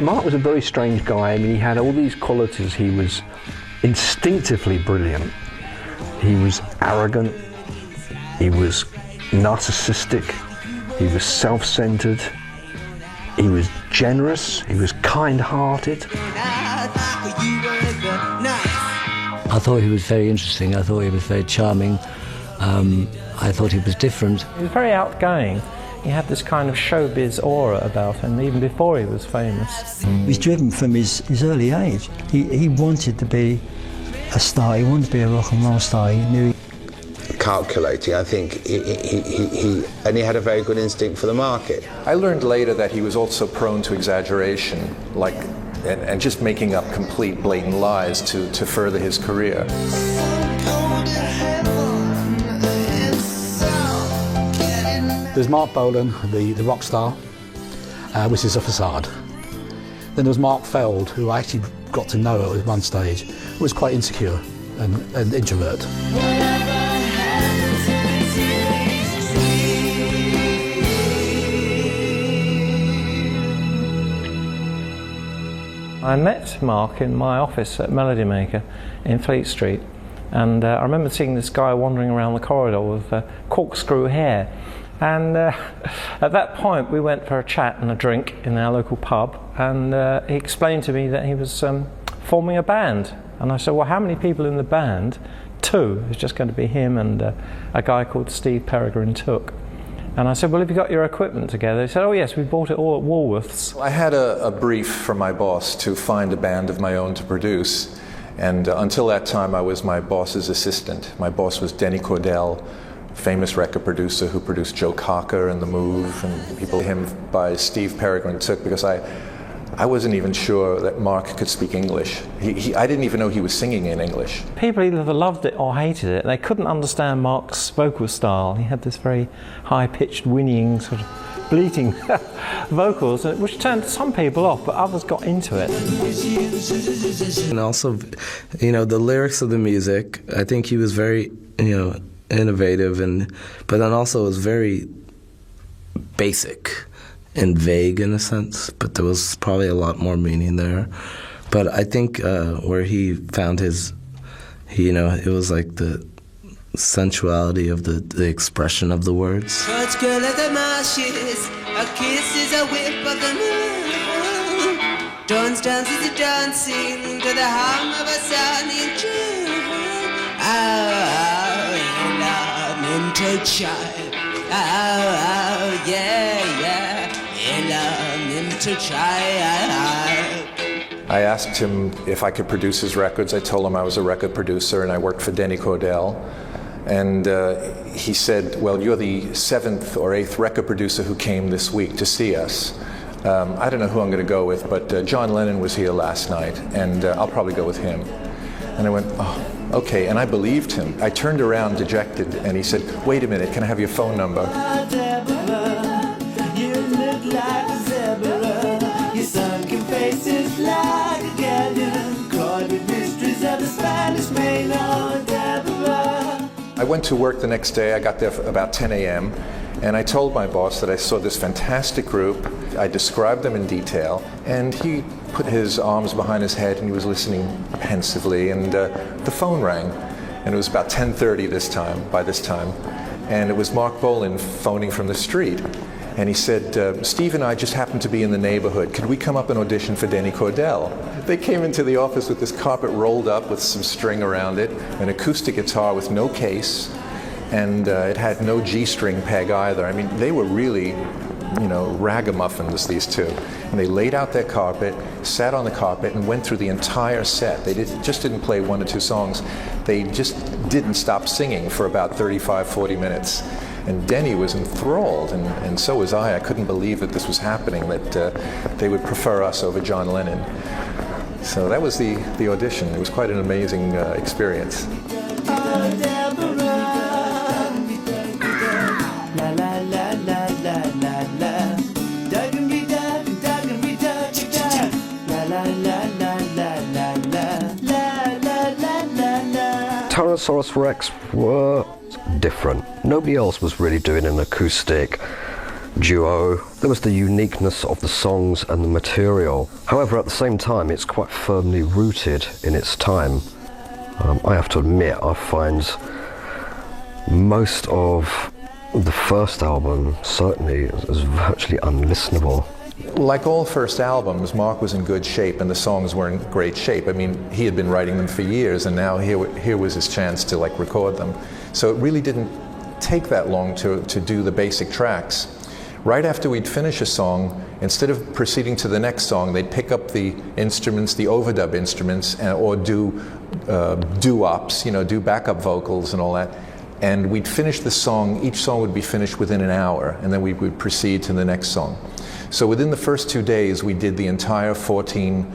Marc was a very strange guy. I mean, he had all these qualities. He was instinctively brilliant. He was arrogant. He was narcissistic. He was self-centered. He was generous. He was kind-hearted. I thought he was very interesting. I thought he was very charming. I thought he was different. He was very outgoing. He had this kind of showbiz aura about him, even before he was famous. He was driven from his early age. He wanted to be a star. He wanted to be a rock and roll star. He knew. Calculating, I think, and he had a very good instinct for the market. I learned later that he was also prone to exaggeration, and just making up complete, blatant lies to further his career. There's Marc Bolan, the rock star, which is a facade. Then there was Mark Feld, who I actually got to know at one stage, who was quite insecure and introvert. I met Marc in my office at Melody Maker in Fleet Street, and I remember seeing this guy wandering around the corridor with corkscrew hair. And at that point we went for a chat and a drink in our local pub, and he explained to me that he was forming a band. And I said, well, how many people in the band? 2. It's just going to be him and a guy called Steve Peregrine Took. And I said, well, have you got your equipment together? He said, oh yes, we bought it all at Woolworths. I had a brief from my boss to find a band of my own to produce. And until that time, I was my boss's assistant. My boss was Denny Cordell, famous record producer who produced Joe Cocker and The Move, and people him by Steve Peregrine Took, because I wasn't even sure that Marc could speak English. I didn't even know he was singing in English. People either loved it or hated it. They couldn't understand Marc's vocal style. He had this very high-pitched, whinnying, sort of bleating vocals, which turned some people off, but others got into it. And also, the lyrics of the music, I think he was very, innovative, but then also was very basic and vague in a sense, but there was probably a lot more meaning there. But I think where he found his, it was like the sensuality of the expression of the words. Church girl at the marshes, a kiss is a whip of the moon. Dance dances a dancing to the hum of a sunny June. Child. Oh, yeah, elemental child. I asked him if I could produce his records. I told him I was a record producer and I worked for Denny Cordell. And he said, well, you're the 7th or 8th record producer who came this week to see us. I don't know who I'm going to go with, but John Lennon was here last night, and I'll probably go with him. And I went, oh, okay, and I believed him. I turned around dejected, and he said, wait a minute, can I have your phone number? You look like a zebra. Your sunken face is like a galleon, caught with mysteries of the Spanish Main. Oh, Deborah. I went to work the next day. I got there about 10 a.m., and I told my boss that I saw this fantastic group. I described them in detail, and he put his arms behind his head and he was listening pensively, and the phone rang, and it was about 10:30 by this time, and it was Marc Bolan phoning from the street, and he said, Steve and I just happened to be in the neighborhood. Could we come up and audition for Denny Cordell? They came into the office with this carpet rolled up with some string around it, an acoustic guitar with no case, and it had no G-string peg either. I mean, they were really, ragamuffins, these two. And they laid out their carpet, sat on the carpet, and went through the entire set. They just didn't play 1 or 2 songs. They just didn't stop singing for about 35, 40 minutes. And Denny was enthralled, and so was I. I couldn't believe that this was happening, that they would prefer us over John Lennon. So that was the audition. It was quite an amazing experience. Tyrannosaurus Rex were different. Nobody else was really doing an acoustic duo. There was the uniqueness of the songs and the material. However, at the same time, it's quite firmly rooted in its time. I have to admit, I find most of the first album certainly is virtually unlistenable. Like all first albums, Marc was in good shape and the songs were in great shape. I mean, he had been writing them for years, and now here was his chance to like record them. So it really didn't take that long to do the basic tracks. Right after we'd finish a song, instead of proceeding to the next song, they'd pick up the instruments, the overdub instruments, or do doo-wops, you know, do backup vocals and all that. And we'd finish the song, each song would be finished within an hour, and then we would proceed to the next song. So within the first 2 days, we did the entire 14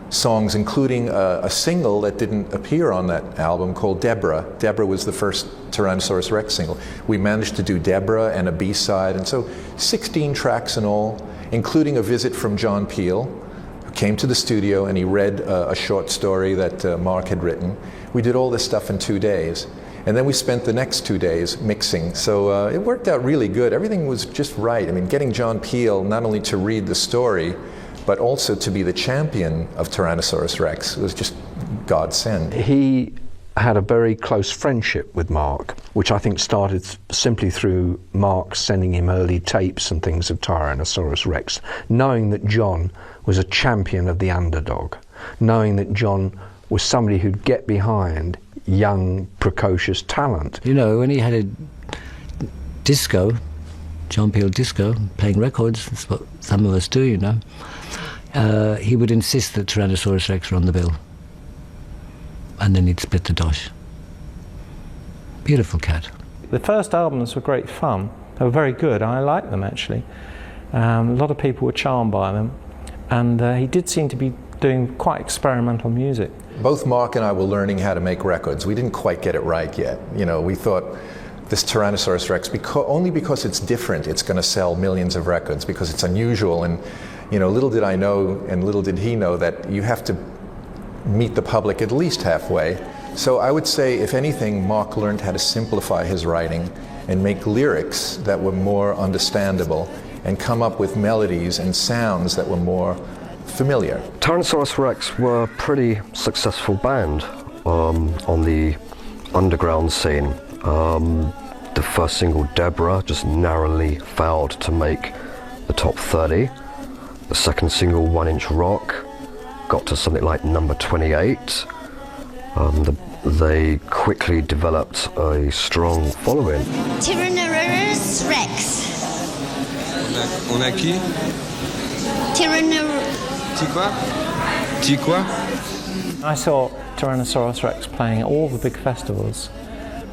songs, including a single that didn't appear on that album called Deborah. Deborah was the first Tyrannosaurus Rex single. We managed to do Deborah and a B-side, and so 16 tracks in all, including a visit from John Peel, who came to the studio and he read a short story that Marc had written. We did all this stuff in 2 days. And then we spent the next 2 days mixing. So it worked out really good. Everything was just right. I mean, getting John Peel not only to read the story, but also to be the champion of Tyrannosaurus Rex was just godsend. He had a very close friendship with Marc, which I think started simply through Marc sending him early tapes and things of Tyrannosaurus Rex, knowing that John was a champion of the underdog, knowing that John was somebody who'd get behind young, precocious talent. You know, when he had a disco, John Peel disco, playing records, that's what some of us do, you know, he would insist that Tyrannosaurus Rex were on the bill. And then he'd split the dosh. Beautiful cat. The first albums were great fun. They were very good. I liked them, actually. A lot of people were charmed by them. And he did seem to be doing quite experimental music. Both Marc and I were learning how to make records. We didn't quite get it right yet. You know, we thought this Tyrannosaurus Rex, only because it's different, it's going to sell millions of records, because it's unusual. And, you know, little did I know, and little did he know, that you have to meet the public at least halfway. So I would say, if anything, Marc learned how to simplify his writing and make lyrics that were more understandable and come up with melodies and sounds that were more familiar. Tyrannosaurus Rex were a pretty successful band on the underground scene. The first single, Deborah, just narrowly failed to make the top 30. The second single, 1 Inch Rock, got to something like number 28. They quickly developed a strong following. Tyrannosaurus Rex. On a qui? Ti quoi? I saw Tyrannosaurus Rex playing at all the big festivals,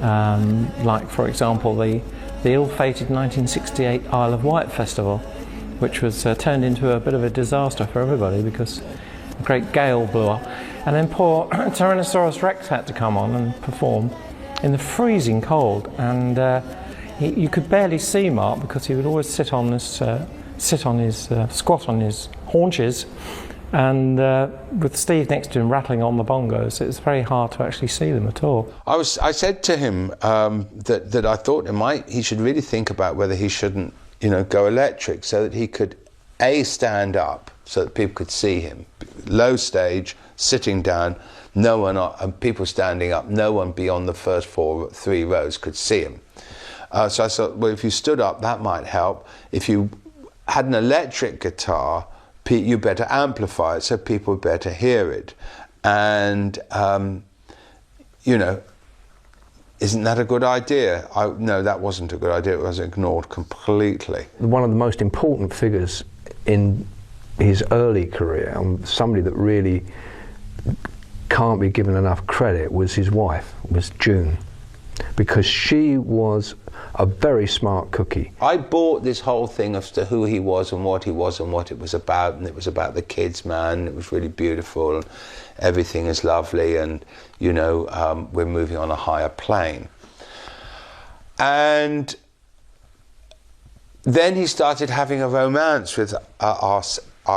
like, for example, the ill-fated 1968 Isle of Wight festival, which was turned into a bit of a disaster for everybody because a great gale blew up. And then poor Tyrannosaurus Rex had to come on and perform in the freezing cold, and you could barely see Marc because he would always squat on his haunches, and with Steve next to him rattling on the bongos, it was very hard to actually see them at all. I said to him that I thought he should really think about whether he shouldn't, you know, go electric, so that he could stand up so that people could see him. Low stage, sitting down, no one, and people standing up, no one beyond the first 3 rows could see him. So I thought, well, if you stood up, that might help. If you had an electric guitar, you better amplify it so people would better hear it. And, you know, isn't that a good idea? No, that wasn't a good idea. It was ignored completely. One of the most important figures in his early career, and somebody that really can't be given enough credit, was his wife, was June, because she was a very smart cookie. I bought this whole thing as to who he was and what he was and what it was about, and it was about the kids, man. It was really beautiful, and everything is lovely, and, you know, we're moving on a higher plane. And then he started having a romance with our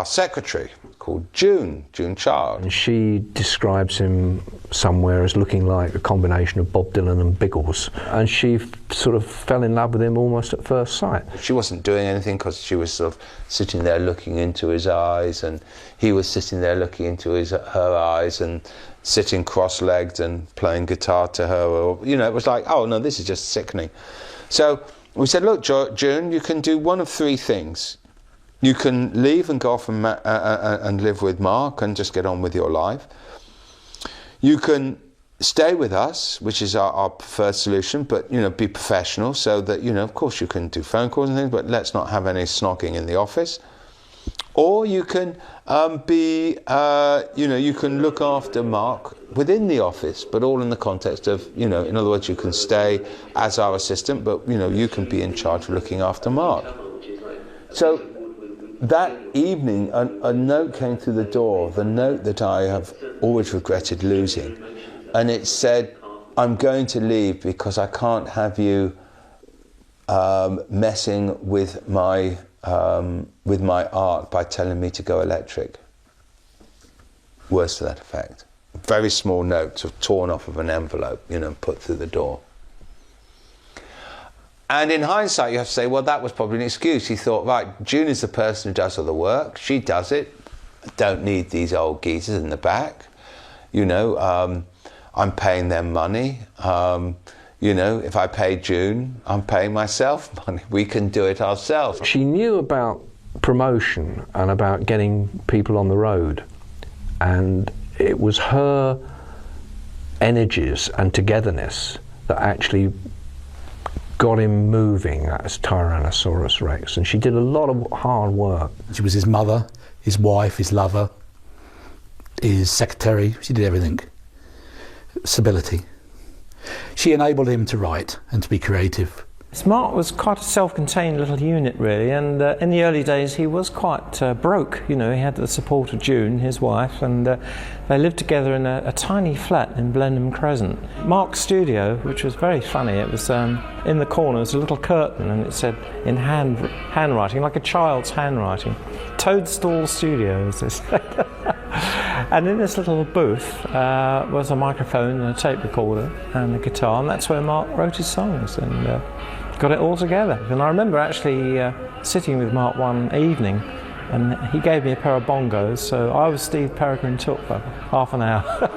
secretary, called June Child. And she describes him somewhere as looking like a combination of Bob Dylan and Biggles. And she sort of fell in love with him almost at first sight. She wasn't doing anything because she was sort of sitting there looking into his eyes, and he was sitting there looking into her eyes and sitting cross-legged and playing guitar to her. Or, you know, it was like, oh no, this is just sickening. So we said, look, June, you can do one of three things. You can leave and go off and live with Mark and just get on with your life. You can stay with us, which is our preferred solution, but, you know, be professional so that, you know, of course you can do phone calls and things, but let's not have any snogging in the office. Or you can you know, you can look after Mark within the office, but all in the context of, you know, in other words, you can stay as our assistant, but, you know, you can be in charge of looking after Mark. So that evening, a note came through the door, the note that I have always regretted losing, and it said, I'm going to leave because I can't have you messing with my art by telling me to go electric. Words to that effect. Very small note, sort of torn off of an envelope, you know, put through the door. And in hindsight, you have to say, well, that was probably an excuse. He thought, right, June is the person who does all the work. She does it. I don't need these old geezers in the back. You know, I'm paying them money. You know, if I pay June, I'm paying myself money. We can do it ourselves. She knew about promotion and about getting people on the road. And it was her energies and togetherness that actually got him moving as Tyrannosaurus Rex, and she did a lot of hard work. She was his mother, his wife, his lover, his secretary. She did everything. Stability. She enabled him to write and to be creative. Mark was quite a self-contained little unit, really, and in the early days he was quite broke. You know, he had the support of June, his wife, and they lived together in a tiny flat in Blenheim Crescent. Mark's studio, which was very funny, it was in the corner, was a little curtain, and it said in handwriting, like a child's handwriting, Toadstool Studios, they said. And in this little booth was a microphone and a tape recorder and a guitar, and that's where Mark wrote his songs and got it all together. And I remember actually sitting with Mark one evening, and he gave me a pair of bongos, so I was Steve Peregrine Took for half an hour.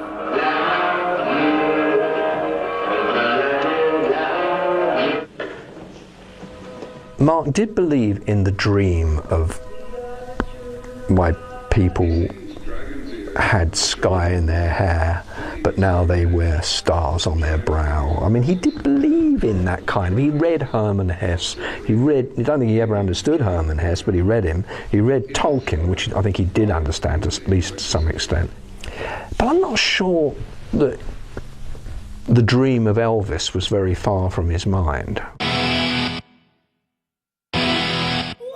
Mark did believe in the dream of why people had sky in their hair, but now they wear stars on their brow. I mean, he did believe in that kind of. He read Hermann Hesse. I don't think he ever understood Hermann Hesse, but he read him. He read Tolkien, which I think he did understand, at least to some extent. But I'm not sure that the dream of Elvis was very far from his mind. I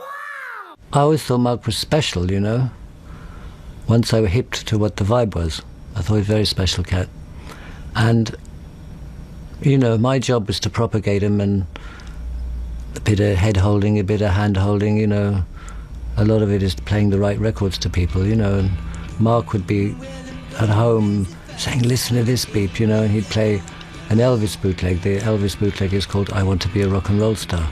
always thought Mark was special, you know. Once I was hipped to what the vibe was. I thought he was a very special cat. And, you know, my job was to propagate him, and a bit of head holding, a bit of hand holding, you know. A lot of it is playing the right records to people, you know. And Mark would be at home saying, listen to this beep, you know, and he'd play an Elvis bootleg. The Elvis bootleg is called I Want to Be a Rock and Roll Star.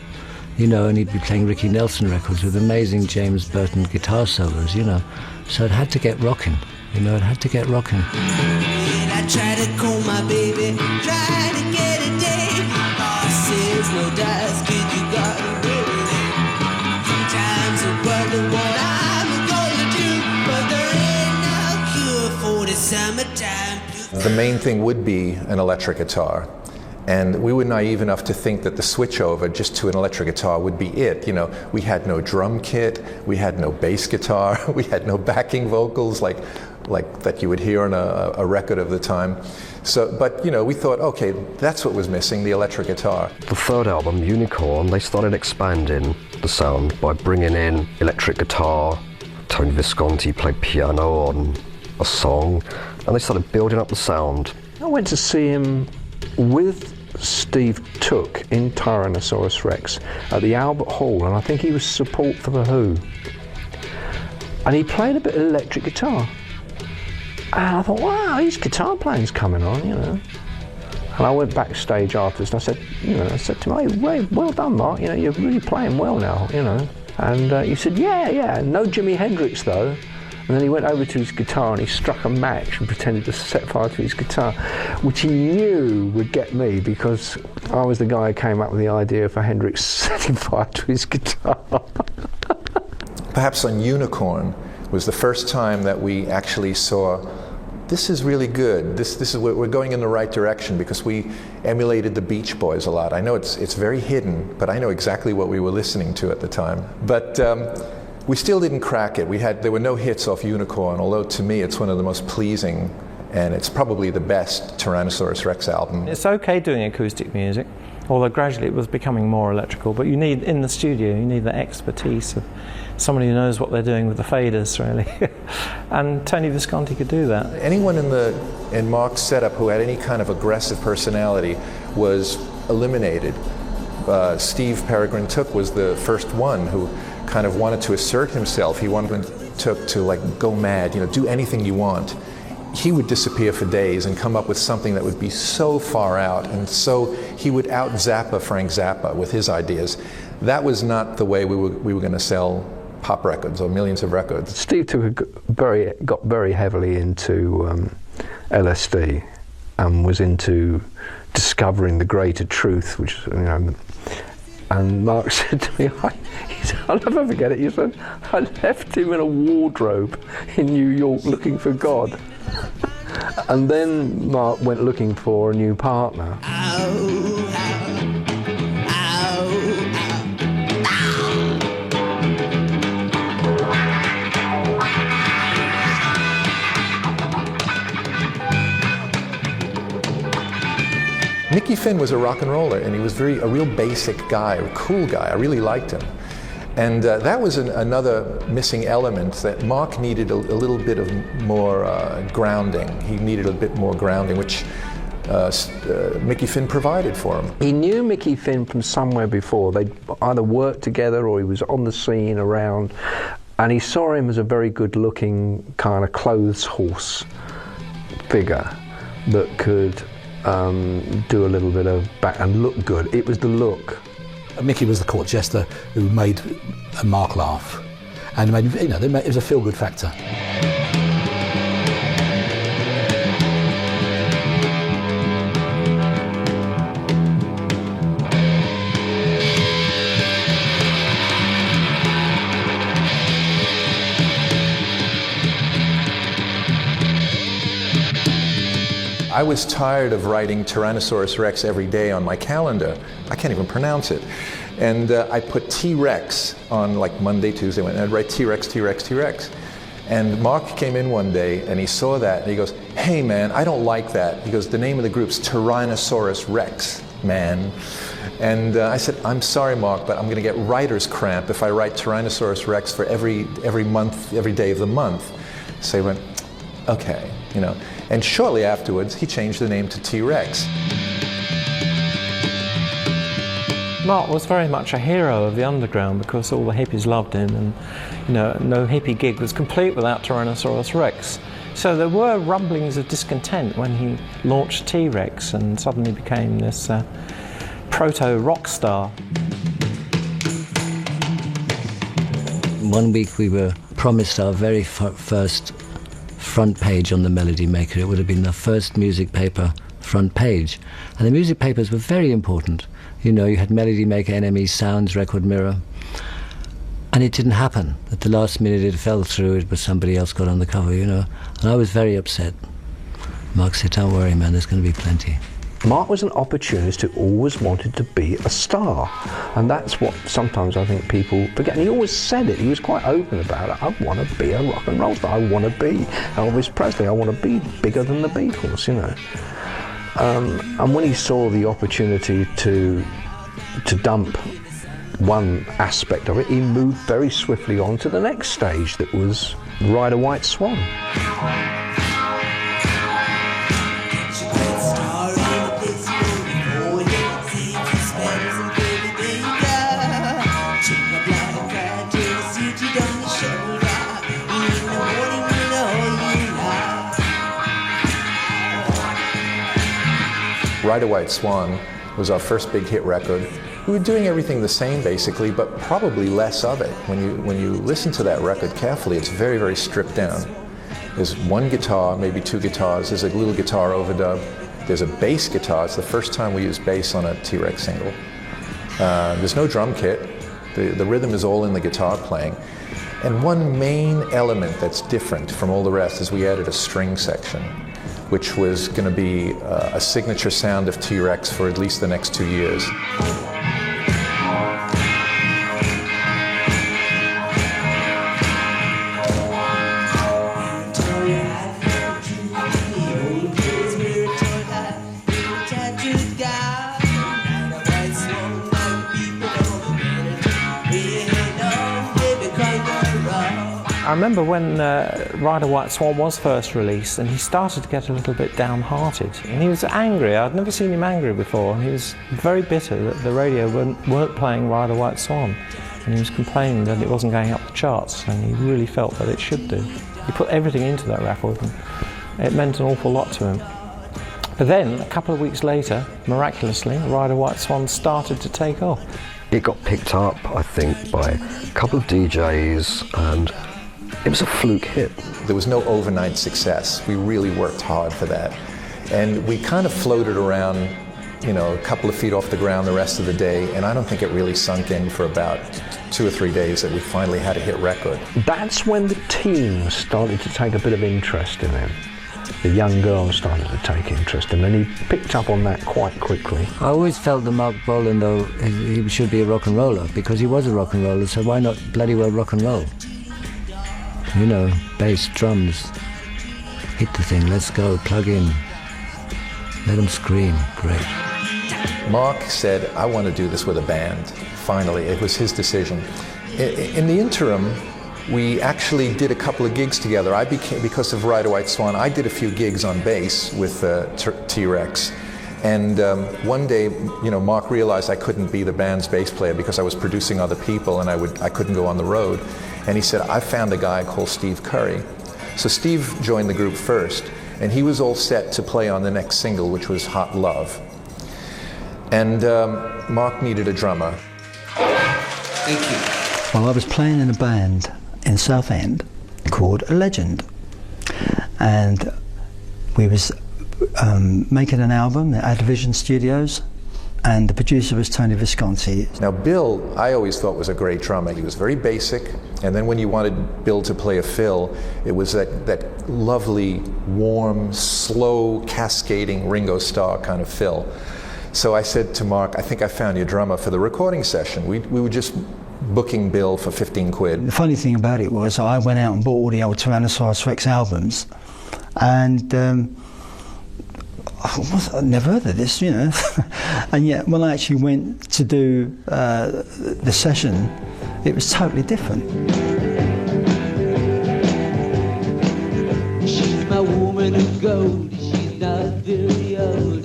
You know, and he'd be playing Ricky Nelson records with amazing James Burton guitar solos, you know. So it had to get rocking, you know, it had to get rocking. I try to call my baby, try to get a date. Oh, says no dice, kid, you got away with it. Sometimes I wonder what I'm gonna do, but there ain't no cure for the summertime. The main thing would be an electric guitar. And we were naive enough to think that the switchover just to an electric guitar would be it. You know, we had no drum kit, we had no bass guitar, we had no backing vocals like that you would hear on a record of the time. So, but you know, we thought, okay, that's what was missing, the electric guitar. The third album, Unicorn, they started expanding the sound by bringing in electric guitar. Tony Visconti played piano on a song, and they started building up the sound. I went to see him with Steve Took in Tyrannosaurus Rex at the Albert Hall, and I think he was support for The Who. and he played a bit of electric guitar. And I thought, wow, his guitar playing's coming on, you know. And I went backstage afterwards and I said to him, hey, well done, Mark, you know, you're really playing well now, you know. And he said, yeah, no Jimi Hendrix though. And then he went over to his guitar and he struck a match and pretended to set fire to his guitar, which he knew would get me because I was the guy who came up with the idea for Hendrix setting fire to his guitar. Perhaps on Unicorn was the first time that we actually saw, this is really good. This is we're going in the right direction because we emulated the Beach Boys a lot. I know it's very hidden, but I know exactly what we were listening to at the time. But we still didn't crack it. There were no hits off Unicorn, although to me it's one of the most pleasing, and it's probably the best Tyrannosaurus Rex album. It's okay doing acoustic music, although gradually it was becoming more electrical, but you need, in the studio, you need the expertise of somebody who knows what they're doing with the faders, really. And Tony Visconti could do that. Anyone in Marc's setup who had any kind of aggressive personality was eliminated. Steve Peregrine Took was the first one who kind of wanted to assert himself. He wanted to like go mad, you know, do anything you want. He would disappear for days and come up with something that would be so far out, and so he would out-Zappa Frank Zappa with his ideas. That was not the way we were going to sell pop records or millions of records. Steve got very heavily into LSD and was into discovering the greater truth, which, you know. And Marc said to me, I'll never forget it, he said, I left him in a wardrobe in New York looking for God. And then Marc went looking for a new partner. Mickey Finn was a rock and roller, and he was a real basic guy, a cool guy. I really liked him. And that was another missing element, that Marc needed a little bit of more grounding. He needed a bit more grounding, which Mickey Finn provided for him. He knew Mickey Finn from somewhere before. They'd either worked together or he was on the scene around, and he saw him as a very good-looking kind of clothes horse figure that could do a little bit of back and look good. It was the look. Mickey was the court jester who made Marc laugh, and made, you know, it was a feel-good factor. I was tired of writing Tyrannosaurus Rex every day on my calendar. I can't even pronounce it. And I put T-Rex on like Monday, Tuesday, and I'd write T-Rex, T-Rex, T-Rex. And Marc came in one day and he saw that and he goes, hey man, I don't like that. He goes, the name of the group's Tyrannosaurus Rex, man. And I said, I'm sorry, Marc, but I'm going to get writer's cramp if I write Tyrannosaurus Rex for every month, every day of the month. So he went, okay, you know. And shortly afterwards, he changed the name to T-Rex. Marc was very much a hero of the underground because all the hippies loved him, and you know, no hippie gig was complete without Tyrannosaurus Rex. So there were rumblings of discontent when he launched T-Rex and suddenly became this proto-rock star. One week we were promised our very first front page on the Melody Maker. It would have been the first music paper front page. And the music papers were very important. You know, you had Melody Maker, NME, Sounds, Record Mirror. And it didn't happen. At the last minute it fell through, but somebody else got on the cover, you know. And I was very upset. Marc said, don't worry, man, there's going to be plenty. Marc was an opportunist who always wanted to be a star, and that's what sometimes I think people forget. And he always said it, he was quite open about it. I want to be a rock and roll star, I want to be Elvis Presley, I want to be bigger than the Beatles, you know. And when he saw the opportunity to dump one aspect of it, he moved very swiftly on to the next stage, that was Ride a White Swan. Ride a White Swan was our first big hit record. We were doing everything the same basically, but probably less of it. When you listen to that record carefully, it's very, very stripped down. There's one guitar, maybe two guitars. There's a little guitar overdub. There's a bass guitar. It's the first time we used bass on a T-Rex single. There's no drum kit. The rhythm is all in the guitar playing. And one main element that's different from all the rest is we added a string section, which was going to be a signature sound of T-Rex for at least the next 2 years. I remember when Ride a White Swan was first released, and he started to get a little bit downhearted, and he was angry. I'd never seen him angry before, and he was very bitter that the radio weren't playing Ride a White Swan, and he was complaining that it wasn't going up the charts, and he really felt that it should do. He put everything into that record, and it meant an awful lot to him. But then, a couple of weeks later, miraculously, Ride a White Swan started to take off. It got picked up, I think, by a couple of DJs, and it was a fluke hit. There was no overnight success. We really worked hard for that. And we kind of floated around, you know, a couple of feet off the ground the rest of the day, and I don't think it really sunk in for about 2 or 3 days that we finally had a hit record. That's when the team started to take a bit of interest in him. The young girls started to take interest in him, and he picked up on that quite quickly. I always felt that Marc Bolan, though, he should be a rock and roller, because he was a rock and roller, so why not bloody well rock and roll? You know, bass, drums, hit the thing, let's go, plug in, let them scream, great. Marc said, I want to do this with a band. Finally, it was his decision. In the interim, we actually did a couple of gigs together. Because of Ride a White Swan, I did a few gigs on bass with T-Rex. And one day, you know, Marc realized I couldn't be the band's bass player because I was producing other people and I couldn't go on the road. And he said, I found a guy called Steve Curry. So Steve joined the group first, and he was all set to play on the next single, which was Hot Love. And Marc needed a drummer. Thank you. Well, I was playing in a band in Southend called A Legend, and we was making an album at Advision Studios, and the producer was Tony Visconti. Now Bill, I always thought was a great drummer. He was very basic, and then when you wanted Bill to play a fill, it was that lovely, warm, slow, cascading Ringo Starr kind of fill. So I said to Marc, I think I found your drummer for the recording session. We were just booking Bill for 15 quid. The funny thing about it was I went out and bought all the old Tyrannosaurus Rex albums, and I'd never heard of this, you know. And yet when I actually went to do the session, it was totally different. She's my woman of gold, she's not very old.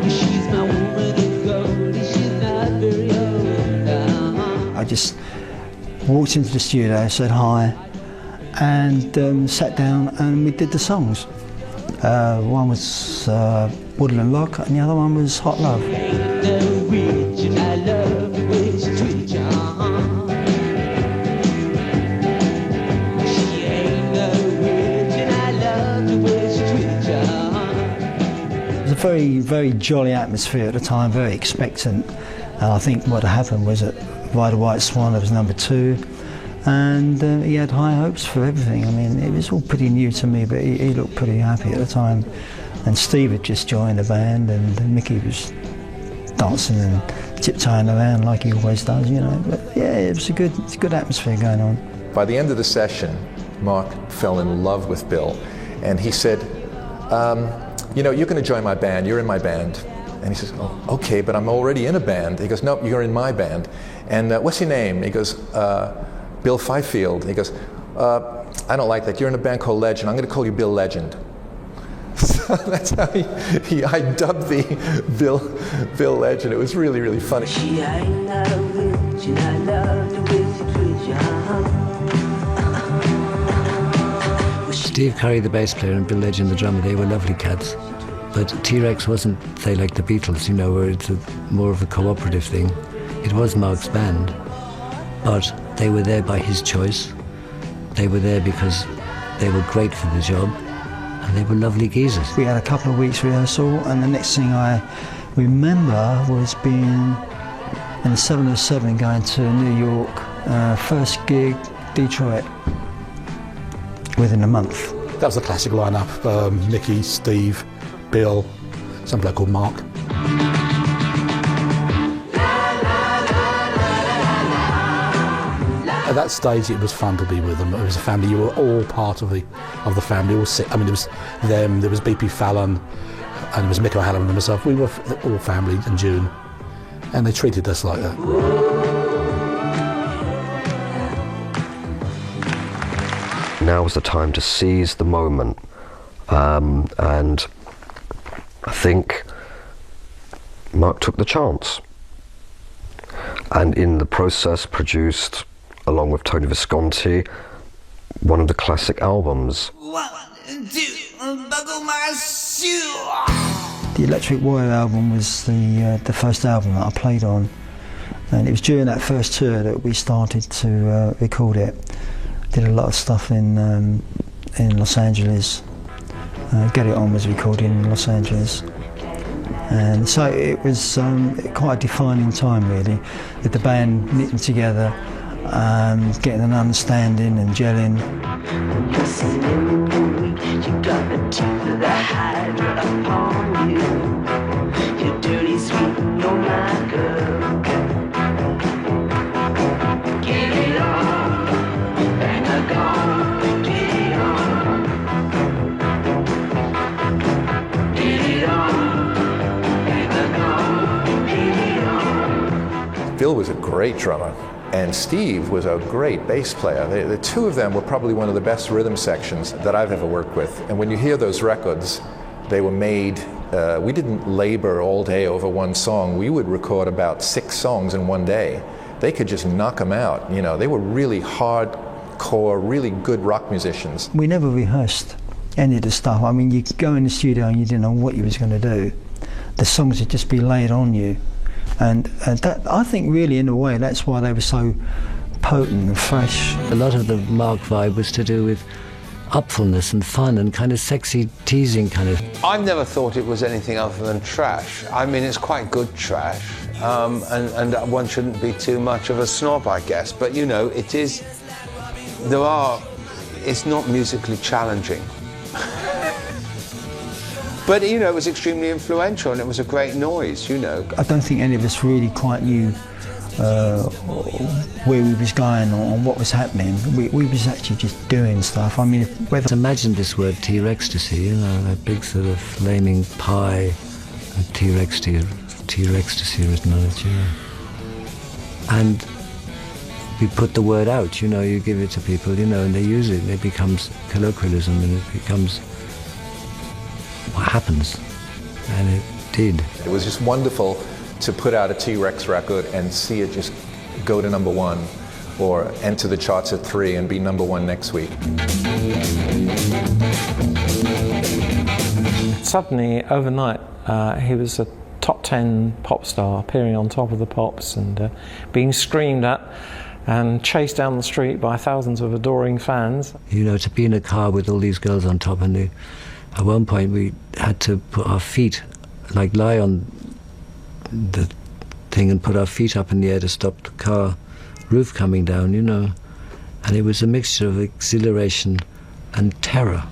She's my woman of gold, she's not very old. I just walked into the studio, said hi, and sat down and we did the songs. One was Woodland Lock and the other one was Hot Love. It was a very, very jolly atmosphere at the time, very expectant. And I think what happened was that Ride a White Swan was number 2. And he had high hopes for everything. I mean, it was all pretty new to me, but he looked pretty happy at the time. And Steve had just joined the band, and Mickey was dancing and tiptoeing around like he always does, you know. But yeah, it was a good atmosphere going on. By the end of the session, Marc fell in love with Bill, and he said, you know, you're going to join my band, you're in my band. And he says, oh, okay, but I'm already in a band. He goes, nope, you're in my band. And what's your name? He goes, Bill Fifield. He goes, I don't like that. You're in a band called Legend. I'm going to call you Bill Legend. So that's how I dubbed the Bill Legend. It was really, really funny. She ain't not a witch, and I love the way she treats you. Steve Curry, the bass player, and Bill Legend, the drummer, they were lovely cats. But T-Rex wasn't, say, like the Beatles, you know, where it's more of a cooperative thing. It was Marc's band, but they were there by his choice. They were there because they were great for the job, and they were lovely geezers. We had a couple of weeks rehearsal, and the next thing I remember was being in the 707 going to New York, first gig, Detroit, within a month. That was a classic lineup. Mickey, Steve, Bill, some bloke called Mark. At that stage, it was fun to be with them. It was a family. You were all part of the family. All I mean, there was them. There was BP Fallon, and there was Mick O'Halloran and myself. We were all family and June, and they treated us like that. Now was the time to seize the moment, and I think Marc took the chance, and in the process produced, along with Tony Visconti, one of the classic albums. 1, 2, buckle my shoe. The Electric Warrior album was the first album that I played on, and it was during that first tour that we started to record it. Did a lot of stuff in Los Angeles. Get It On was recorded in Los Angeles, and so it was quite a defining time, really, with the band knitting together, getting an understanding and gelling. You got the teeth of the hydra upon you. You're dirty, sweet, no my girl. Get it on, bang a gong, get it on. Get it on, bang a gong, get it on. Bill was a great drummer, and Steve was a great bass player. The two of them were probably one of the best rhythm sections that I've ever worked with. And when you hear those records, they were made, we didn't labor all day over one song. We would record about 6 songs in one day. They could just knock them out. You know, they were really hardcore, really good rock musicians. We never rehearsed any of the stuff. I mean, you could go in the studio and you didn't know what you was going to do. The songs would just be laid on you. And that, I think, really, in a way, that's why they were so potent and fresh. A lot of the Marc vibe was to do with upfulness and fun and kind of sexy, teasing kind of. I've never thought it was anything other than trash. I mean, it's quite good trash, and one shouldn't be too much of a snob, I guess. But, you know, it is, it's not musically challenging. But, you know, it was extremely influential, and it was a great noise, you know. I don't think any of us really quite knew where we was going or what was happening. We was actually just doing stuff. I mean, whether... Imagine this word T-Rextasy, you know, that big sort of flaming pie, T-Rextasy written on it, you know. And we put the word out, you know, you give it to people, you know, and they use it, and it becomes colloquialism, and it becomes what happens, and it did. It was just wonderful to put out a T-Rex record and see it just go to #1 or enter the charts at 3 and be #1 next week. Suddenly, overnight, he was a top 10 pop star, appearing on Top of the Pops and being screamed at and chased down the street by thousands of adoring fans. You know, to be in a car with all these girls on top, and at one point we had to put our feet, like lie on the thing and put our feet up in the air to stop the car roof coming down, you know. And it was a mixture of exhilaration and terror.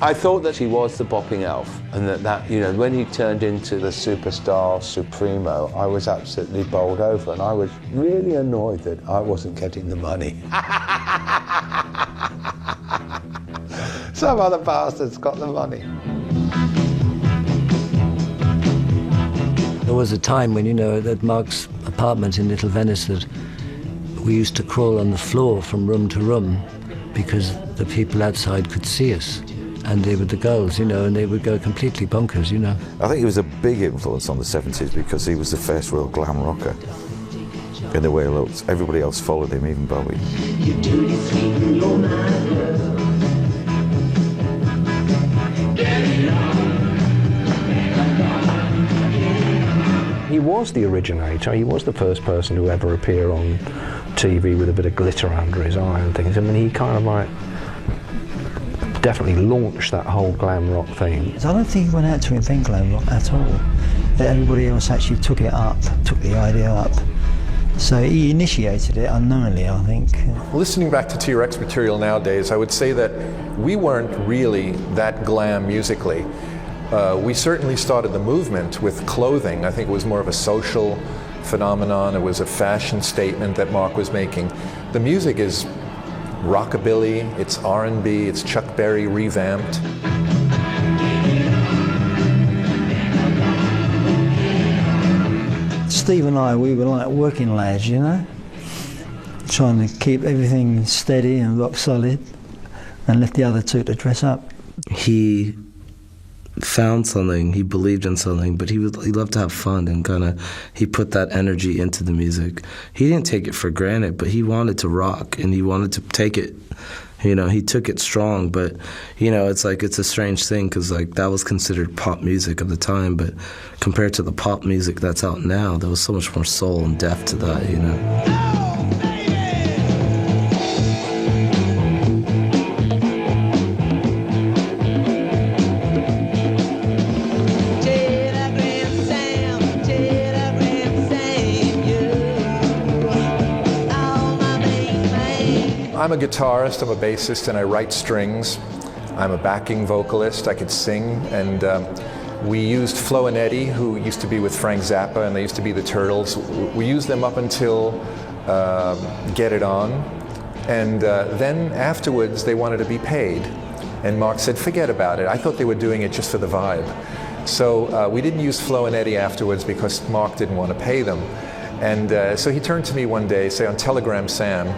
I thought that he was the bopping elf, and that you know, when he turned into the superstar supremo, I was absolutely bowled over, and I was really annoyed that I wasn't getting the money. Some other bastards got the money. There was a time when, you know, at Marc's apartment in Little Venice, that we used to crawl on the floor from room to room because the people outside could see us. And they were the girls, you know, and they would go completely bonkers, you know. I think he was a big influence on the 70s because he was the first real glam rocker. In the way he looked, everybody else followed him, even Bowie. was the originator. He was the first person to ever appear on TV with a bit of glitter under his eye and things. I mean, he kind of like definitely launched that whole glam rock thing. I don't think he went out to invent glam rock at all. That everybody else actually took it up, took the idea up. So he initiated it unknowingly, I think. Listening back to T-Rex material nowadays, I would say that we weren't really that glam musically. We certainly started the movement with clothing. I think it was more of a social phenomenon. It was a fashion statement that Marc was making. The music is rockabilly, it's R&B, it's Chuck Berry revamped. Steve and I, we were like working lads, you know, trying to keep everything steady and rock solid, and left the other two to dress up. He found something, he believed in something, but he loved to have fun, and he put that energy into the music. He didn't take it for granted, but he wanted to rock, and he wanted to take it. You know, he took it strong, but, you know, it's a strange thing, because, like, that was considered pop music at the time, but compared to the pop music that's out now, there was so much more soul and depth to that, you know. I'm a guitarist, I'm a bassist, and I write strings. I'm a backing vocalist, I could sing, and we used Flo and Eddie, who used to be with Frank Zappa, and they used to be the Turtles. We used them up until Get It On, and then afterwards they wanted to be paid. And Marc said, forget about it. I thought they were doing it just for the vibe. So we didn't use Flo and Eddie afterwards because Marc didn't want to pay them. And so he turned to me one day, say on Telegram Sam,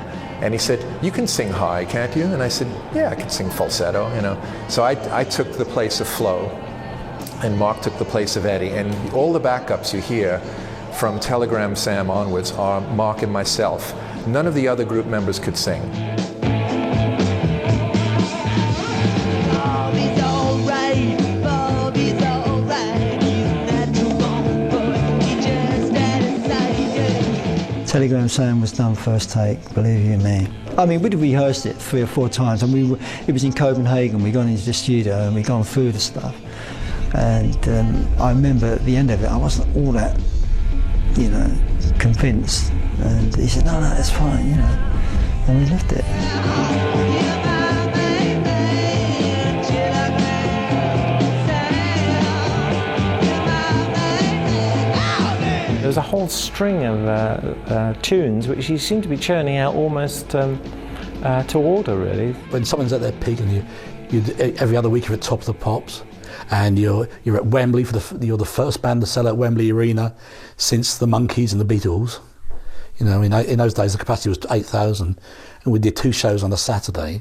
and he said, you can sing high, can't you? And I said, yeah, I can sing falsetto, you know. So I took the place of Flo, and Marc took the place of Eddie. And all the backups you hear from Telegram Sam onwards are Marc and myself. None of the other group members could sing. Telegram Sam was done first take, believe you me. I mean, we'd rehearsed it 3 or 4 times, and it was in Copenhagen. We got into the studio and we gone through the stuff. And I remember at the end of it, I wasn't all that, you know, convinced. And he said, no, it's fine, you know. And we left it. There's a whole string of tunes which you seem to be churning out almost to order, really. When someone's at their peak and you every other week you're at Top of the Pops, and you're at Wembley you're the first band to sell out Wembley Arena since the Monkees and the Beatles. You know, in those days the capacity was 8,000, and we did 2 shows on a Saturday.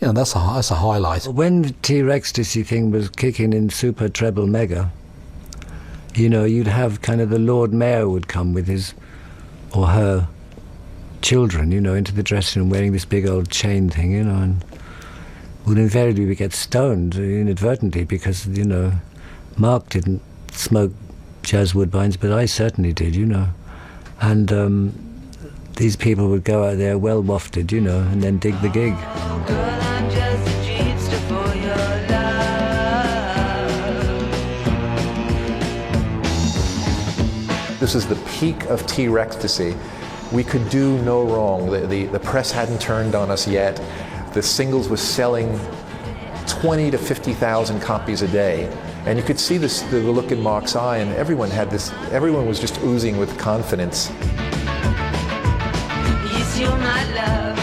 You know, that's a highlight. When T-Rex Dizzy King was kicking in Super Treble Mega, you know, you'd have kind of the Lord Mayor would come with his or her children, you know, into the dressing room wearing this big old chain thing, you know, and would invariably get stoned inadvertently because, you know, Marc didn't smoke jazz woodbines, but I certainly did, you know. And these people would go out there well wafted, you know, and then dig the gig. This is the peak of T-Rex-tasy. We could do no wrong. The press hadn't turned on us yet. The singles were selling 20 to 50,000 copies a day. And you could see the look in Marc's eye, and everyone was just oozing with confidence. Yes, you're my love.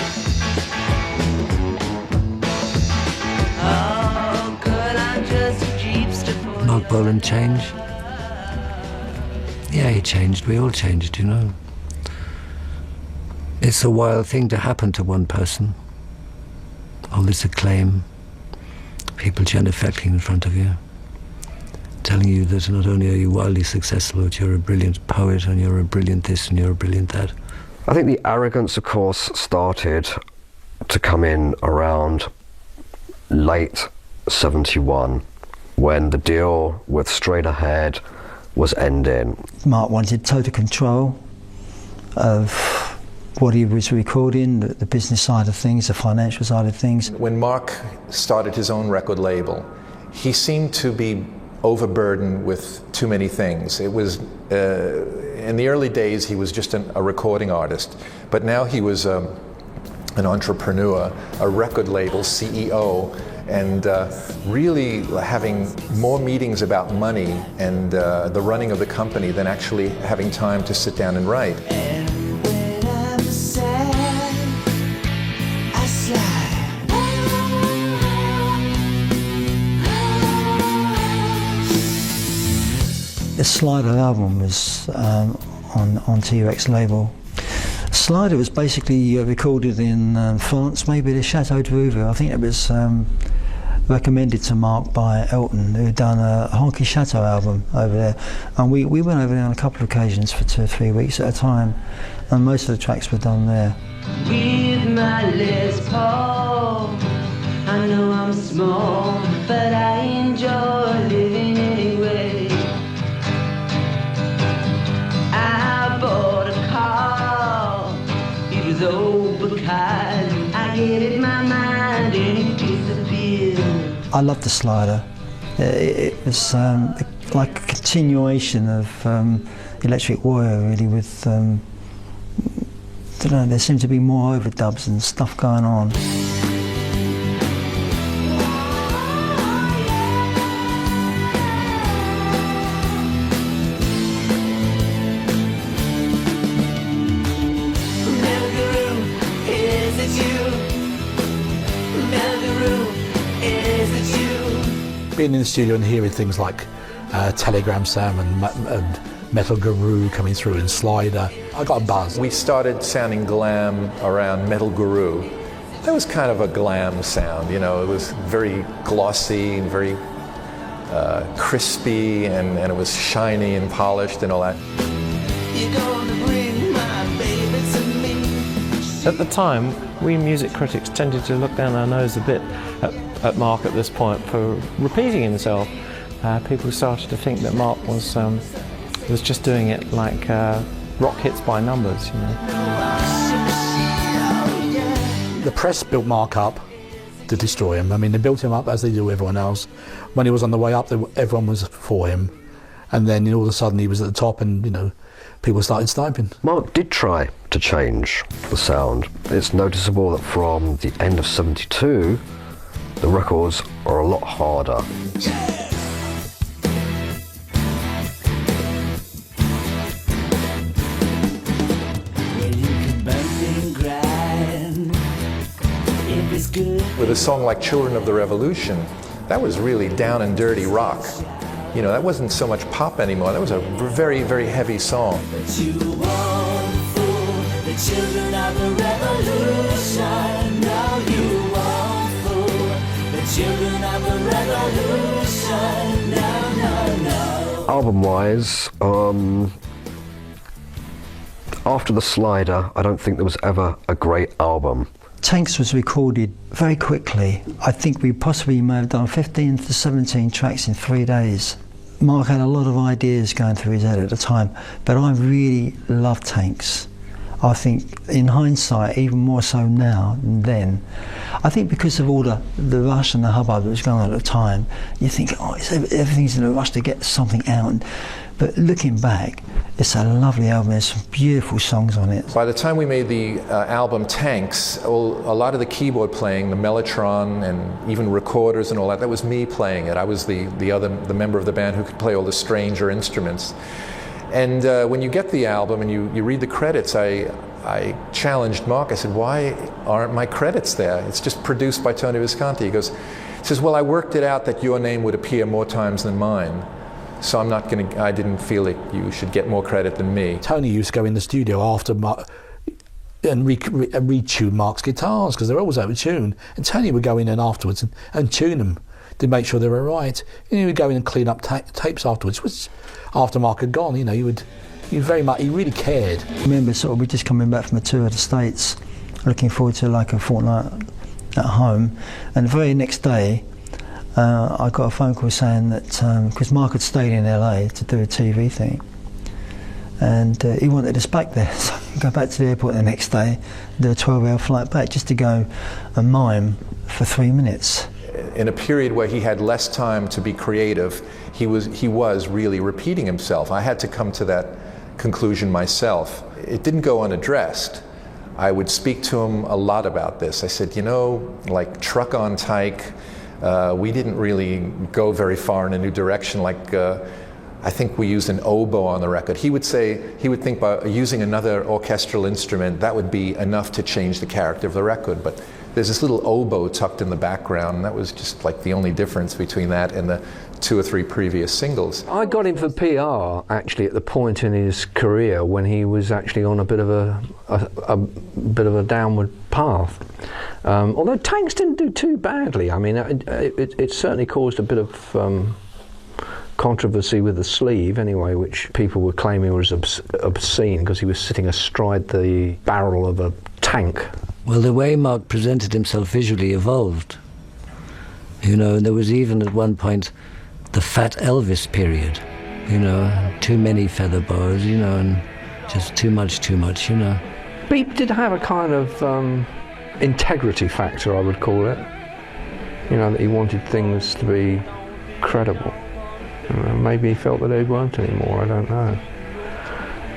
Oh, girl, I'm just a jeepster for you. Marc Bolan change? Yeah, he changed. We all changed, you know. It's a wild thing to happen to one person. All this acclaim, people genuflecting in front of you, telling you that not only are you wildly successful, but you're a brilliant poet, and you're a brilliant this, and you're a brilliant that. I think the arrogance, of course, started to come in around late 71, when the deal with Straight Ahead was ending. Marc wanted total control of what he was recording, the business side of things, the financial side of things. When Marc started his own record label, he seemed to be overburdened with too many things. It was, in the early days, he was just a recording artist, but now he was an entrepreneur, a record label CEO, and really having more meetings about money and the running of the company than actually having time to sit down and write. The Slider album was on T-Rex label. Slider was basically recorded in France, maybe the Chateau de Rouvre. I think it was recommended to Marc by Elton, who had done a Honky Chateau album over there. And we went over there on a couple of occasions for 2 or 3 weeks at a time, and most of the tracks were done there. With my Les Paul, I know I'm small, but I enjoy living anyway. I bought a car, it was old but kind. I gave it my mind and it disappeared. I loved the Slider. It was like a continuation of Electric Warrior, really, with, I don't know, there seemed to be more overdubs and stuff going on. Being in the studio and hearing things like Telegram Sam and Metal Guru coming through and Slider, I got a buzz. We started sounding glam around Metal Guru. That was kind of a glam sound, you know, it was very glossy and very crispy, and it was shiny and polished and all that. You're gonna bring my baby to me. At the time, we music critics tended to look down our nose a bit at Marc at this point for repeating himself. People started to think that Marc was just doing it like rock hits by numbers, you know. The press built Marc up to destroy him. I mean, they built him up as they do everyone else. When he was on the way up, everyone was for him. And then all of a sudden he was at the top and, you know, people started sniping. Marc did try to change the sound. It's noticeable that from the end of '72, the records are a lot harder. With a song like Children of the Revolution, that was really down and dirty rock. You know, that wasn't so much pop anymore. That was a very, very heavy song. But you won't fool the children of the revolution. No, you won't fool the children of the revolution. No, no, no. Album-wise, after the Slider, I don't think there was ever a great album. Tanks was recorded very quickly. I think we possibly may have done 15 to 17 tracks in 3 days. Marc had a lot of ideas going through his head at the time, but I really loved Tanks. I think in hindsight, even more so now than then, I think because of all the rush and the hubbub that was going on at the time, you think, oh, everything's in a rush to get something out. But looking back, it's a lovely album. There's some beautiful songs on it. By the time we made the album Tanks, a lot of the keyboard playing, the Mellotron and even recorders and all that, that was me playing it. I was the member of the band who could play all the stranger instruments. And when you get the album and you read the credits, I challenged Marc. I said, why aren't my credits there? It's just produced by Tony Visconti. He says, well, I worked it out that your name would appear more times than mine. So I didn't feel like you should get more credit than me. Tony used to go in the studio after Marc and retune Marc's guitars because they're always out of tune. And Tony would go in and afterwards and tune them to make sure they were right. And he would go in and clean up tapes afterwards, which after Marc had gone, you know, he really cared. I remember we just coming back from a tour of the States, looking forward to like a fortnight at home, and the very next day, I got a phone call saying that, because Mark had stayed in LA to do a TV thing, and he wanted us back there, so I go back to the airport the next day, do a 12-hour flight back just to go and mime for 3 minutes. In a period where he had less time to be creative, he was really repeating himself. I had to come to that conclusion myself. It didn't go unaddressed. I would speak to him a lot about this. I said, you know, like Truck on Tyke, we didn't really go very far in a new direction. Like I think we used an oboe on the record. He would think by using another orchestral instrument, that would be enough to change the character of the record. But there's this little oboe tucked in the background, and that was just like the only difference between that and the 2 or 3 previous singles. I got him for PR actually at the point in his career when he was actually on a bit of a downward path. Although Tanks didn't do too badly. I mean, it certainly caused a bit of controversy with the sleeve anyway, which people were claiming was obscene because he was sitting astride the barrel of a tank. Well, the way Mark presented himself visually evolved. You know, there was even at one point the Fat Elvis period, you know, too many feather boas, you know, and just too much, you know. Beep did have a kind of integrity factor, I would call it. You know, that he wanted things to be credible. Maybe he felt that they weren't anymore, I don't know.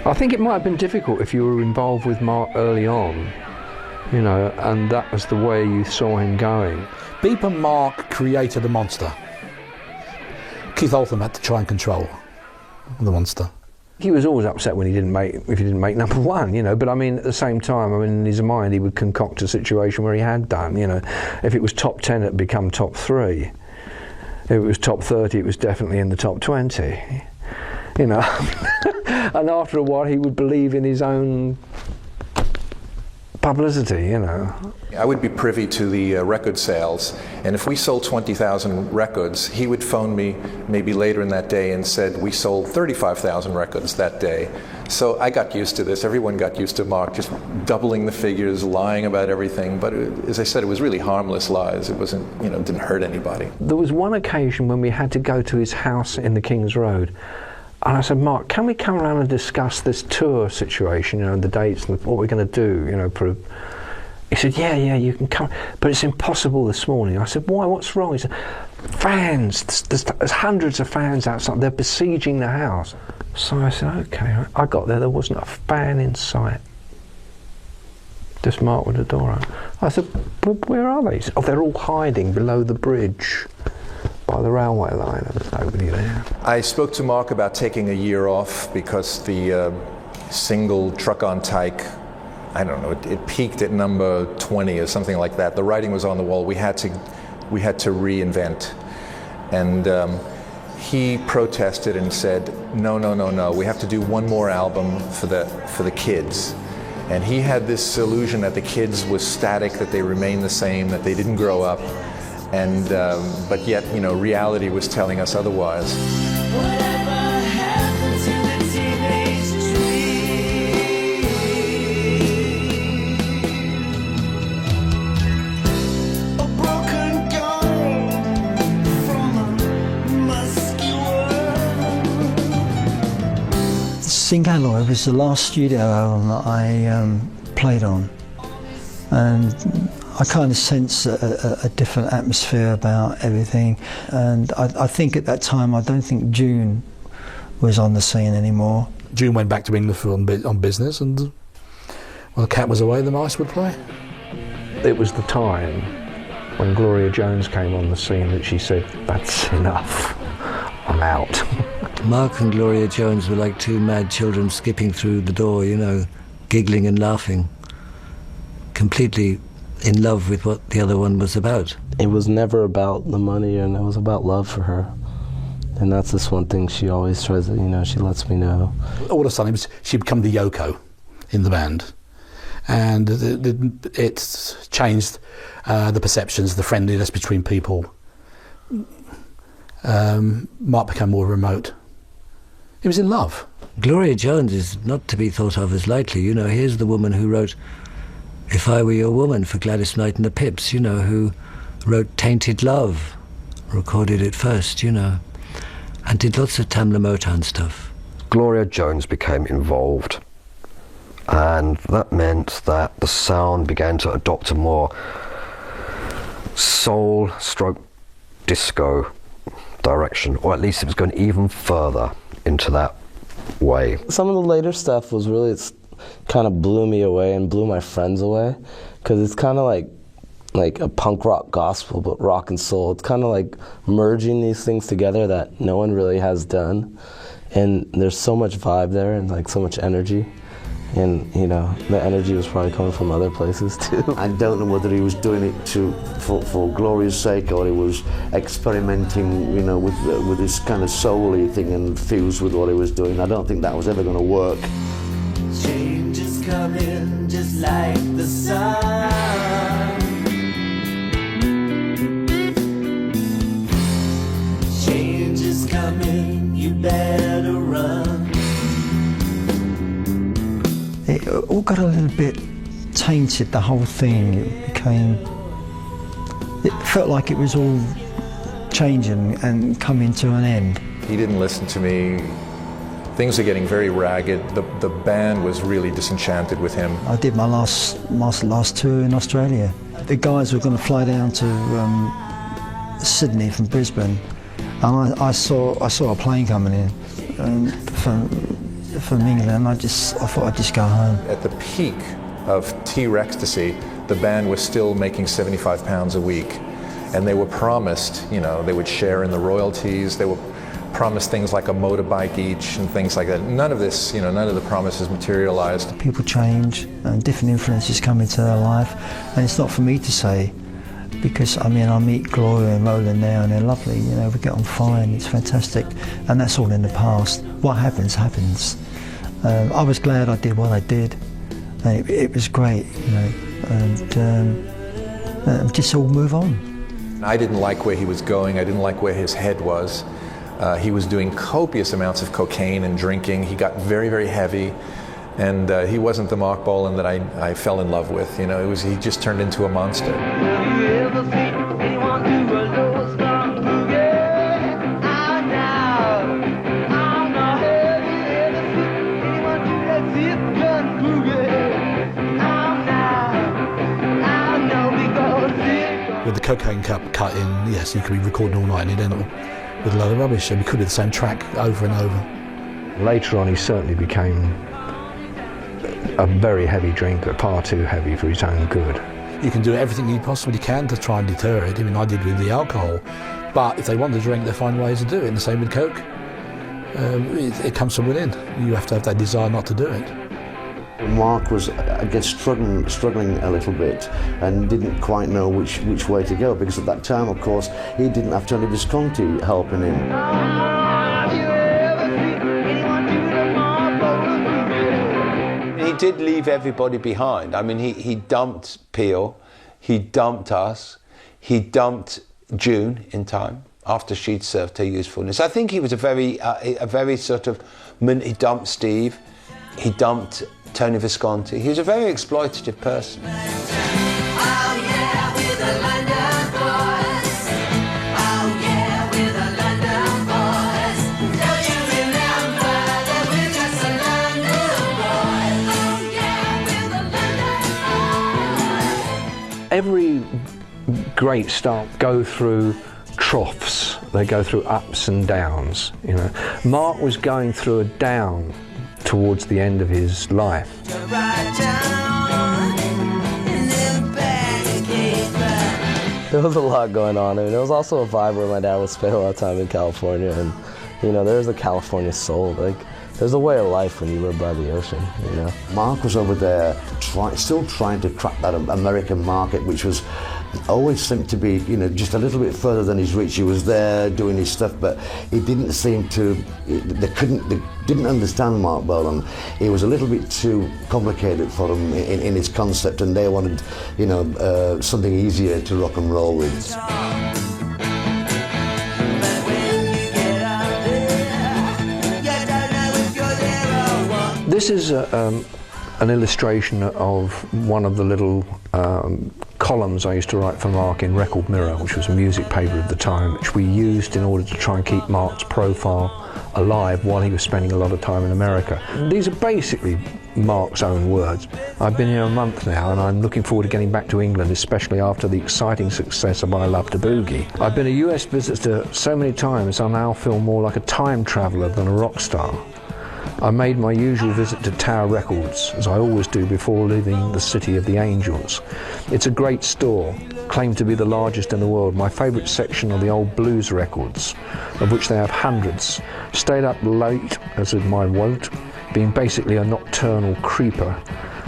I think it might have been difficult if you were involved with Mark early on, you know, and that was the way you saw him going. Beep and Mark created a monster. Keith Oldham had to try and control the monster. He was always upset when if he didn't make number 1, you know, but I mean, at the same time, I mean, in his mind, he would concoct a situation where he had done, you know. If it was top 10, it'd become top 3. If it was top 30, it was definitely in the top 20, you know. And after a while, he would believe in his own publicity, you know. I would be privy to the record sales, and if we sold 20,000 records, he would phone me maybe later in that day and said, we sold 35,000 records that day. So I got used to this. Everyone got used to Mark just doubling the figures, lying about everything. But as I said, it was really harmless lies. It wasn't, you know, didn't hurt anybody. There was one occasion when we had to go to his house in the King's Road. And I said, Mark, can we come around and discuss this tour situation, you know, the dates and what we're going to do, you know, He said, yeah, you can come, but it's impossible this morning. I said, why, what's wrong? He said, fans, there's hundreds of fans outside, they're besieging the house. So I said, okay. I got there wasn't a fan in sight. Just Mark with the door open. I said, well, where are they? He said, oh, they're all hiding below the bridge by the railway line. There's nobody there. I spoke to Mark about taking a year off because the single Truck on Tyke, I don't know, it peaked at number 20 or something like that. The writing was on the wall. We had to reinvent. And he protested and said, no, we have to do one more album for the kids. And he had this illusion that the kids was static, that they remained the same, that they didn't grow up. And but yet, you know, reality was telling us otherwise. Sing Alloy was the last studio album that I played on, and I kind of sensed a different atmosphere about everything. And I think at that time, I don't think June was on the scene anymore. June went back to England on business, and while the cat was away, the mice would play. It was the time when Gloria Jones came on the scene that she said, that's enough, I'm out. Mark and Gloria Jones were like two mad children skipping through the door, you know, giggling and laughing, completely in love with what the other one was about. It was never about the money, and it was about love for her. And that's just one thing she always tries to, you know, she lets me know. All of a sudden, she became the Yoko in the band. And it's changed the perceptions, the friendliness between people. Mark became more remote. He was in love. Gloria Jones is not to be thought of as lightly. You know, here's the woman who wrote If I Were Your Woman for Gladys Knight and the Pips, you know, who wrote Tainted Love, recorded it first, you know, and did lots of Tamla Motown stuff. Gloria Jones became involved, and that meant that the sound began to adopt a more soul/disco direction, or at least it was going even further into that way. Some of the later stuff was really, it's kind of blew me away and blew my friends away, because it's kind of like a punk rock gospel, but rock and soul. It's kind of like merging these things together that no one really has done, and there's so much vibe there and like so much energy. And you know, the energy was probably coming from other places too. I don't know whether he was doing it for Gloria's sake, or he was experimenting, you know, with this kind of soul-y thing and fused with what he was doing. I don't think that was ever going to work. Change is coming just like the sun. Change is coming, you better run. It all got a little bit tainted, the whole thing. It felt like it was all changing and coming to an end. He didn't listen to me. Things are getting very ragged. The band was really disenchanted with him. I did my last tour in Australia. The guys were going to fly down to Sydney from Brisbane, and I saw a plane coming in from England. I thought I'd just go home. At the peak of T-Rextasy, the band was still making £75 a week, and they were promised, you know, they would share in the royalties. They were promised things like a motorbike each and things like that. None of this, you know, none of the promises materialized. People change and different influences come into their life, and it's not for me to say, because I mean, I meet Gloria and Roland now and they're lovely, you know, we get on fine, it's fantastic, and that's all in the past. What happens, happens. I was glad I did what I did, and it was great, you know, and just all move on. I didn't like where he was going, I didn't like where his head was. He was doing copious amounts of cocaine and drinking. He got very, very heavy, and he wasn't the Marc Bolan that I fell in love with. You know, he just turned into a monster. With the cocaine cut in, yes, you could be recording all night and you'd end up with a load of rubbish, and we could do the same track over and over. Later on, he certainly became a very heavy drinker, far too heavy for his own good. You can do everything you possibly can to try and deter it. I mean, I did with the alcohol, but if they want to drink, they find ways to do it, and the same with coke. It comes from within. You have to have that desire not to do it. Marc was, I guess, struggling a little bit and didn't quite know which way to go, because at that time, of course, he didn't have Tony Visconti helping him. He did leave everybody behind. I mean, he dumped Peel, he dumped us, he dumped June in time after she'd served her usefulness. I think he was a very sort of, he dumped Steve, he dumped Tony Visconti. He was a very exploitative person. Every great star go through troughs. They go through ups and downs. You know, Marc was going through a down towards the end of his life. There was a lot going on. I mean, there was also a vibe where my dad would spend a lot of time in California, and you know, there's a California soul. Like, there's a way of life when you live by the ocean, you know. Marc was over there still trying to crack that American market, which was always seemed to be, you know, just a little bit further than his reach. He was there doing his stuff, but he didn't seem to, they didn't understand Marc Bolan. He was a little bit too complicated for them in his concept, and they wanted, you know, something easier to rock and roll with. This is an illustration of one of the little columns I used to write for Marc in Record Mirror, which was a music paper of the time, which we used in order to try and keep Marc's profile alive while he was spending a lot of time in America. These are basically Marc's own words. I've been here a month now and I'm looking forward to getting back to England, especially after the exciting success of I Love to Boogie. I've been a US visitor so many times I now feel more like a time traveller than a rock star. I made my usual visit to Tower Records, as I always do before leaving the City of the Angels. It's a great store, claimed to be the largest in the world. My favourite section are the old blues records, of which they have hundreds. Stayed up late, as is my wont, being basically a nocturnal creeper,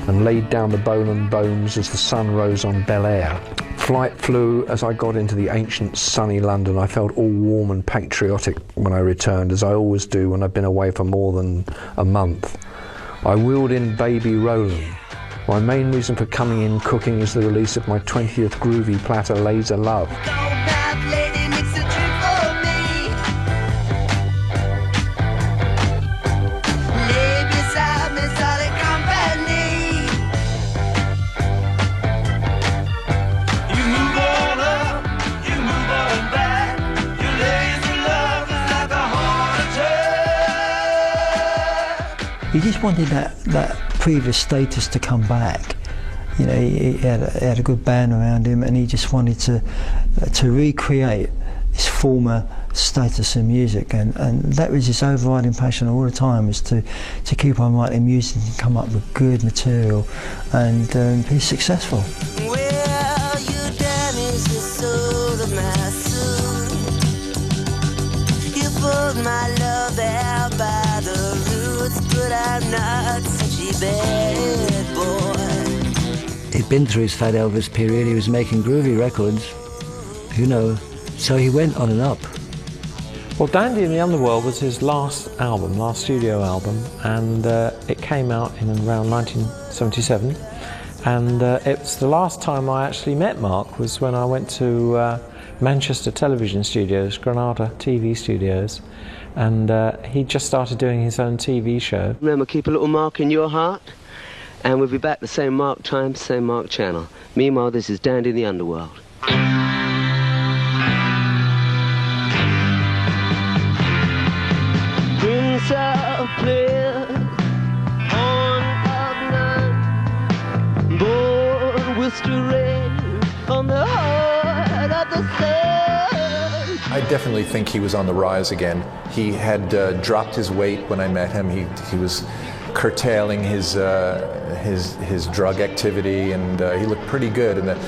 and laid down the Bolan bones as the sun rose on Bel Air. Flight flew as I got into the ancient sunny London. I felt all warm and patriotic when I returned, as I always do when I've been away for more than a month. I wheeled in Baby Roland. My main reason for coming in cooking is the release of my 20th groovy platter, Laser Love. He just wanted that previous status to come back. You know, he had a good band around him, and he just wanted to recreate his former status in music, and that was his overriding passion all the time, is to keep on writing music and come up with good material, and be successful. Well, you damage the soul of my soul. You pulled my love out by the roots, but I'm not such a bad boy. He'd been through his Fat Elvis period, he was making groovy records, you know, so he went on and up. Well, Dandy in the Underworld was his last studio album, and it came out in around 1977. And it's the last time I actually met Marc was when I went to Manchester Television Studios, Granada TV Studios, and he just started doing his own TV show. Remember, keep a little mark in your heart, and we'll be back the same Marc time, same Marc channel. Meanwhile, this is Dandy in the Underworld. Prince of Bliss, horn of none, born with strength on the heart of the sun. I definitely think he was on the rise again. He had dropped his weight when I met him. He was curtailing his drug activity, and he looked pretty good. And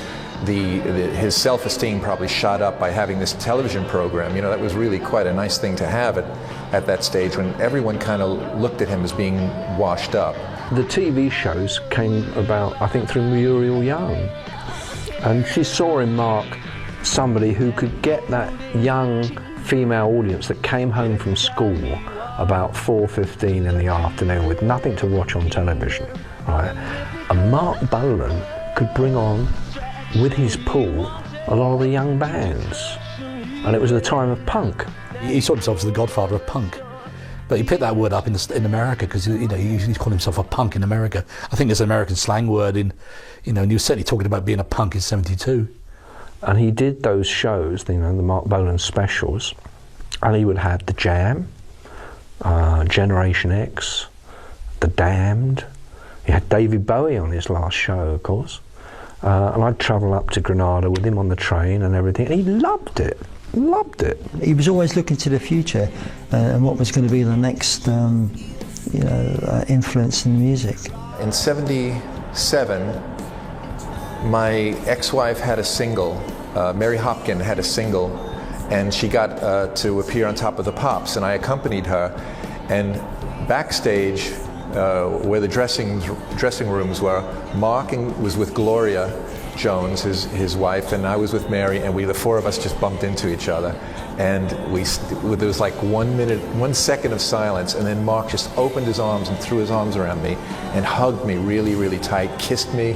his self-esteem probably shot up by having this television program. You know, that was really quite a nice thing to have at that stage when everyone kind of looked at him as being washed up. The TV shows came about, I think, through Muriel Young, and she saw in Marc somebody who could get that young female audience that came home from school about 4:15 in the afternoon with nothing to watch on television, right? And Marc Bolan could bring on, with his pull, a lot of the young bands, and it was the time of punk. He saw himself as the godfather of punk, but he picked that word up in America because he called himself a punk in America. I think there's an American slang word and he was certainly talking about being a punk in '72. And he did those shows, the Marc Bolan specials, and he would have The Jam, Generation X, The Damned. He had David Bowie on his last show, of course. And I'd travel up to Granada with him on the train and everything, and he loved it. He was always looking to the future and what was going to be the next influence in music. In '77, my ex-wife had a single, Mary Hopkin had a single, and she got to appear on Top of the Pops, and I accompanied her. And backstage, where the dressing rooms were, Marc was with Gloria Jones, his wife, and I was with Mary, and the four of us just bumped into each other. And there was like 1 second of silence, and then Marc just opened his arms and threw his arms around me and hugged me really, really tight, kissed me.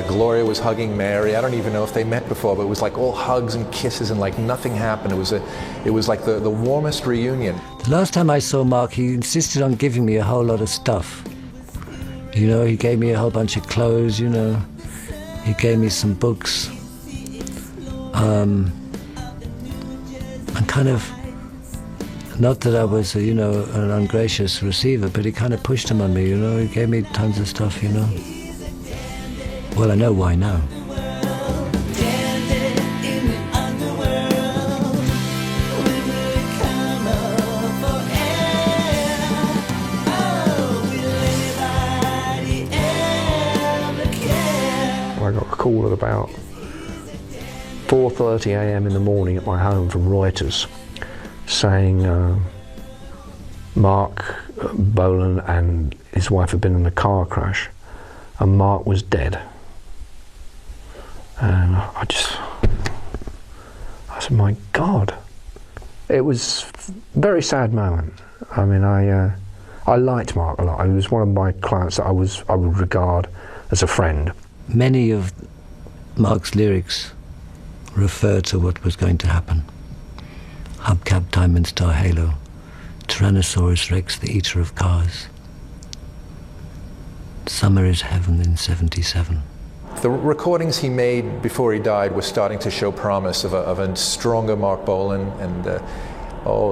Gloria was hugging Mary. I don't even know if they met before, but it was like all hugs and kisses and like nothing happened. It was like the warmest reunion. The last time I saw Marc, he insisted on giving me a whole lot of stuff. You know, he gave me a whole bunch of clothes, you know. He gave me some books. And kind of, not that I was, you know, an ungracious receiver, but he kind of pushed them on me, you know. He gave me tons of stuff, you know. Well, I know why now. I got a call at about 4:30 a.m. in the morning at my home from Reuters saying Marc Bolan and his wife had been in a car crash and Marc was dead. And I said, my God. It was a very sad moment. I mean, I liked Marc a lot. He was one of my clients that I would regard as a friend. Many of Marc's lyrics refer to what was going to happen. Hubcap, Diamond Star, Halo, Tyrannosaurus Rex, the eater of cars. Summer is heaven in 77. The recordings he made before he died were starting to show promise of a stronger Marc Bolan, and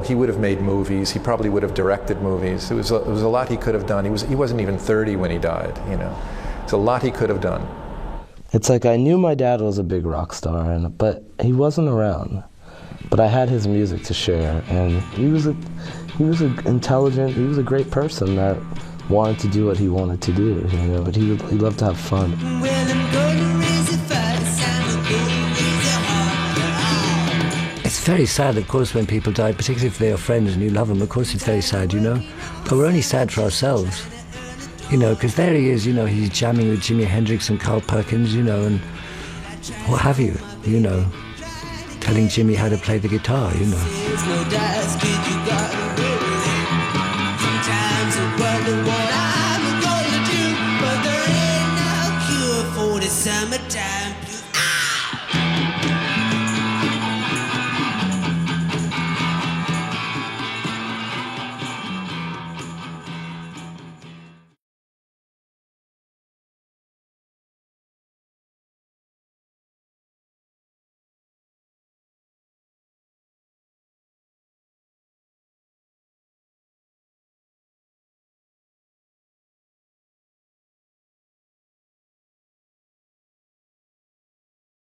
he would have made movies. He probably would have directed movies. It was a lot he could have done. He wasn't even 30 when he died, you know. It's a lot he could have done. It's like I knew my dad was a big rock star, but he wasn't around. But I had his music to share, and he was intelligent. He was a great person that wanted to do what he wanted to do, you know. But he loved to have fun. It's very sad, of course, when people die, particularly if they are friends and you love them. Of course, it's very sad, you know. But we're only sad for ourselves. You know, because there he is, you know, he's jamming with Jimi Hendrix and Carl Perkins, you know, and what have you, you know, telling Jimmy how to play the guitar, you know. Sometimes I wonder what I'm gonna do, but there ain't no cure for the summertime.